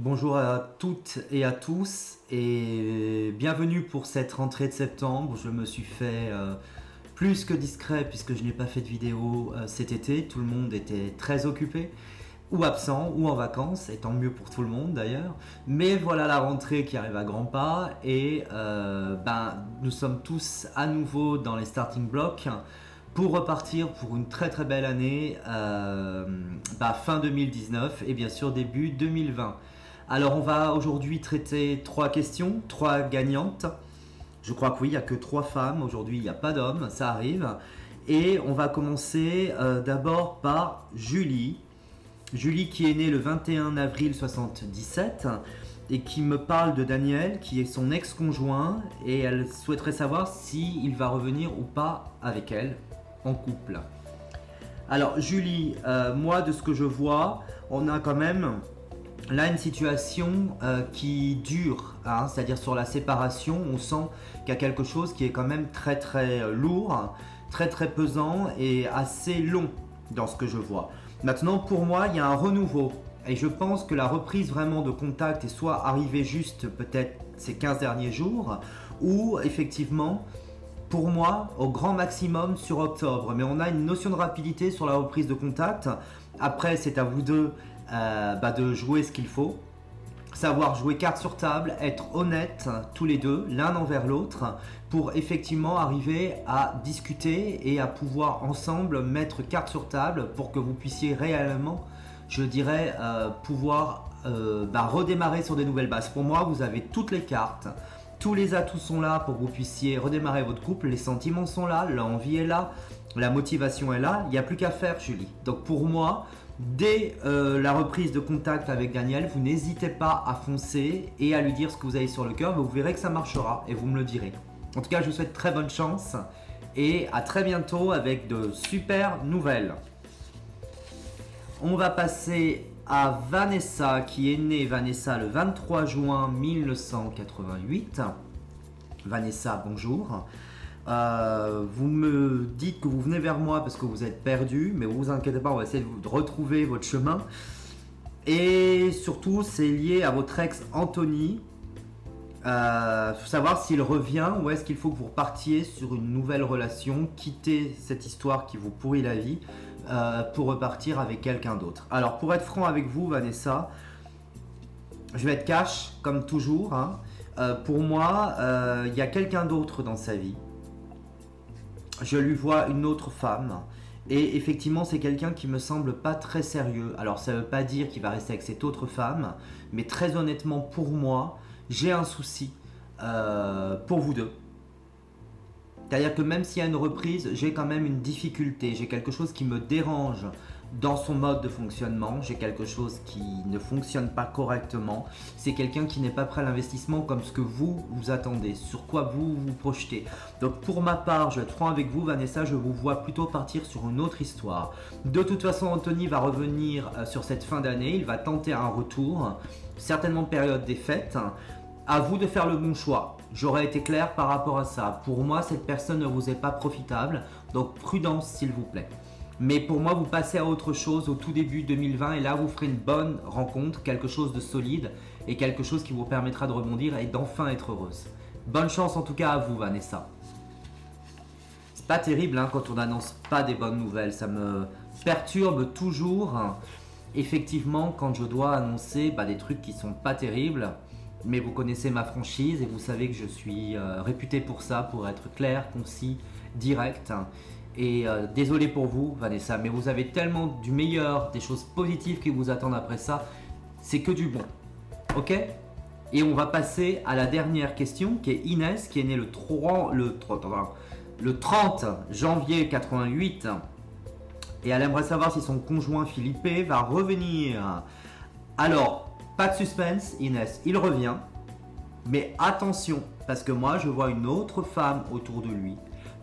Bonjour à toutes et à tous et bienvenue pour cette rentrée de septembre. Je me suis fait plus que discret puisque je n'ai pas fait de vidéo cet été. Tout le monde était très occupé ou absent ou en vacances et tant mieux pour tout le monde d'ailleurs. Mais voilà la rentrée qui arrive à grands pas et nous sommes tous à nouveau dans les starting blocks pour repartir pour une très très belle année fin 2019 et bien sûr début 2020. Alors on va aujourd'hui traiter trois questions, trois gagnantes. Je crois que oui, il n'y a que trois femmes, aujourd'hui il n'y a pas d'hommes, ça arrive. Et on va commencer d'abord par Julie. Julie qui est née le 21 avril 77 et qui me parle de Daniel qui est son ex-conjoint et elle souhaiterait savoir s'il va revenir ou pas avec elle en couple. Alors Julie, moi de ce que je vois, on a quand même là une situation qui dure, hein, c'est-à-dire sur la séparation, on sent qu'il y a quelque chose qui est quand même très très lourd, très très pesant et assez long dans ce que je vois. Maintenant pour moi il y a un renouveau et je pense que la reprise vraiment de contact est soit arrivée juste peut-être ces 15 derniers jours ou effectivement pour moi au grand maximum sur octobre, mais on a une notion de rapidité sur la reprise de contact. Après c'est à vous deux de jouer ce qu'il faut, savoir jouer carte sur table, être honnête tous les deux l'un envers l'autre pour effectivement arriver à discuter et à pouvoir ensemble mettre carte sur table pour que vous puissiez réellement, je dirais, pouvoir redémarrer sur des nouvelles bases. Pour moi vous avez toutes les cartes, tous les atouts sont là pour que vous puissiez redémarrer votre couple, les sentiments sont là, l'envie est là, la motivation est là, il n'y a plus qu'à faire Julie. Donc pour moi, dès la reprise de contact avec Daniel, vous n'hésitez pas à foncer et à lui dire ce que vous avez sur le cœur, vous verrez que ça marchera et vous me le direz. En tout cas, je vous souhaite très bonne chance et à très bientôt avec de super nouvelles. On va passer à Vanessa qui est née, Vanessa, le 23 juin 1988. Vanessa, bonjour. Vous me dites que vous venez vers moi parce que vous êtes perdu, mais vous inquiétez pas, on va essayer de retrouver votre chemin. Et surtout, c'est lié à votre ex Anthony. Faut savoir s'il revient ou est-ce qu'il faut que vous repartiez sur une nouvelle relation, quitter cette histoire qui vous pourrit la vie pour repartir avec quelqu'un d'autre. Alors, pour être franc avec vous, Vanessa, je vais être cash comme toujours. Hein. Pour moi, il y a quelqu'un d'autre dans sa vie. Je lui vois une autre femme et effectivement c'est quelqu'un qui me semble pas très sérieux. Alors ça veut pas dire qu'il va rester avec cette autre femme, mais très honnêtement pour moi, j'ai un souci pour vous deux. C'est-à-dire que même s'il y a une reprise, j'ai quand même une difficulté, j'ai quelque chose qui me dérange dans son mode de fonctionnement, j'ai quelque chose qui ne fonctionne pas correctement, c'est quelqu'un qui n'est pas prêt à l'investissement comme ce que vous attendez, sur quoi vous vous projetez. Donc pour ma part, je vais être franc avec vous Vanessa, je vous vois plutôt partir sur une autre histoire. De toute façon, Anthony va revenir sur cette fin d'année, il va tenter un retour, certainement période des fêtes. À vous de faire le bon choix. J'aurais été clair par rapport à ça. Pour moi, cette personne ne vous est pas profitable, donc prudence s'il vous plaît. Mais pour moi, vous passez à autre chose au tout début 2020 et là, vous ferez une bonne rencontre, quelque chose de solide et quelque chose qui vous permettra de rebondir et d'enfin être heureuse. Bonne chance en tout cas à vous, Vanessa. C'est pas terrible hein, quand on n'annonce pas des bonnes nouvelles, ça me perturbe toujours. Effectivement, quand je dois annoncer des trucs qui sont pas terribles, mais vous connaissez ma franchise et vous savez que je suis réputé pour ça, pour être clair, concis, direct. Et désolé pour vous Vanessa, mais vous avez tellement du meilleur, des choses positives qui vous attendent après ça, c'est que du bon, ok? Et on va passer à la dernière question qui est Inès, qui est née le 30 janvier 88 et elle aimerait savoir si son conjoint Philippe va revenir. Alors, pas de suspense Inès, il revient, mais attention, parce que moi je vois une autre femme autour de lui.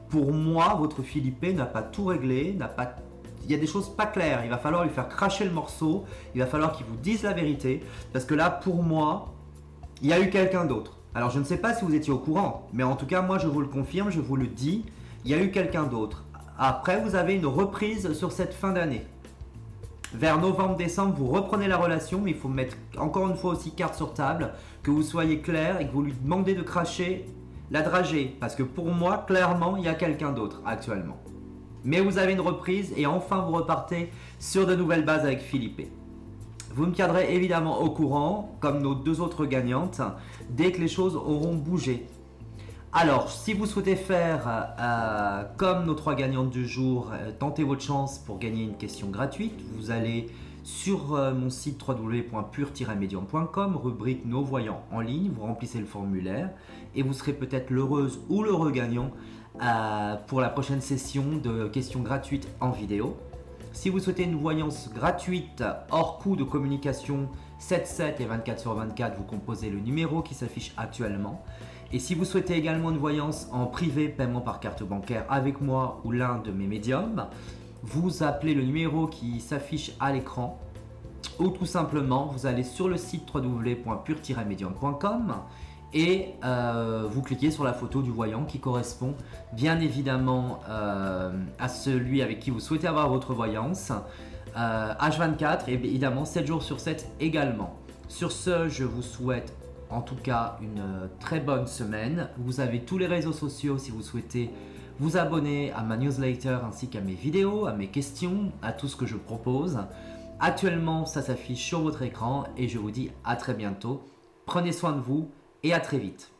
Pour moi, votre Philippe n'a pas tout réglé, il y a des choses pas claires, il va falloir lui faire cracher le morceau, il va falloir qu'il vous dise la vérité, parce que là, pour moi, il y a eu quelqu'un d'autre. Alors, je ne sais pas si vous étiez au courant, mais en tout cas, moi, je vous le confirme, je vous le dis, il y a eu quelqu'un d'autre. Après, vous avez une reprise sur cette fin d'année. Vers novembre-décembre, vous reprenez la relation, mais il faut mettre encore une fois aussi carte sur table, que vous soyez clair et que vous lui demandez de cracher la dragée. Parce que pour moi, clairement, il y a quelqu'un d'autre actuellement. Mais vous avez une reprise et enfin vous repartez sur de nouvelles bases avec Philippe. Vous me tiendrez évidemment au courant, comme nos deux autres gagnantes, dès que les choses auront bougé. Alors, si vous souhaitez faire comme nos trois gagnantes du jour, tenter votre chance pour gagner une question gratuite, vous allez sur mon site www.pur-medium.com, rubrique Nos voyants en ligne, vous remplissez le formulaire et vous serez peut-être l'heureuse ou l'heureux gagnant pour la prochaine session de questions gratuites en vidéo. Si vous souhaitez une voyance gratuite hors coût de communication 7/7 et 24/24, vous composez le numéro qui s'affiche actuellement. Et si vous souhaitez également une voyance en privé, paiement par carte bancaire avec moi ou l'un de mes médiums, vous appelez le numéro qui s'affiche à l'écran ou tout simplement vous allez sur le site www.pur-medium.com et vous cliquez sur la photo du voyant qui correspond bien évidemment à celui avec qui vous souhaitez avoir votre voyance, H24 et évidemment 7 jours sur 7 également. Sur ce, je vous souhaite en tout cas une très bonne semaine. Vous avez tous les réseaux sociaux si vous souhaitez vous abonner à ma newsletter ainsi qu'à mes vidéos, à mes questions, à tout ce que je propose. Actuellement, ça s'affiche sur votre écran et je vous dis à très bientôt. Prenez soin de vous et à très vite.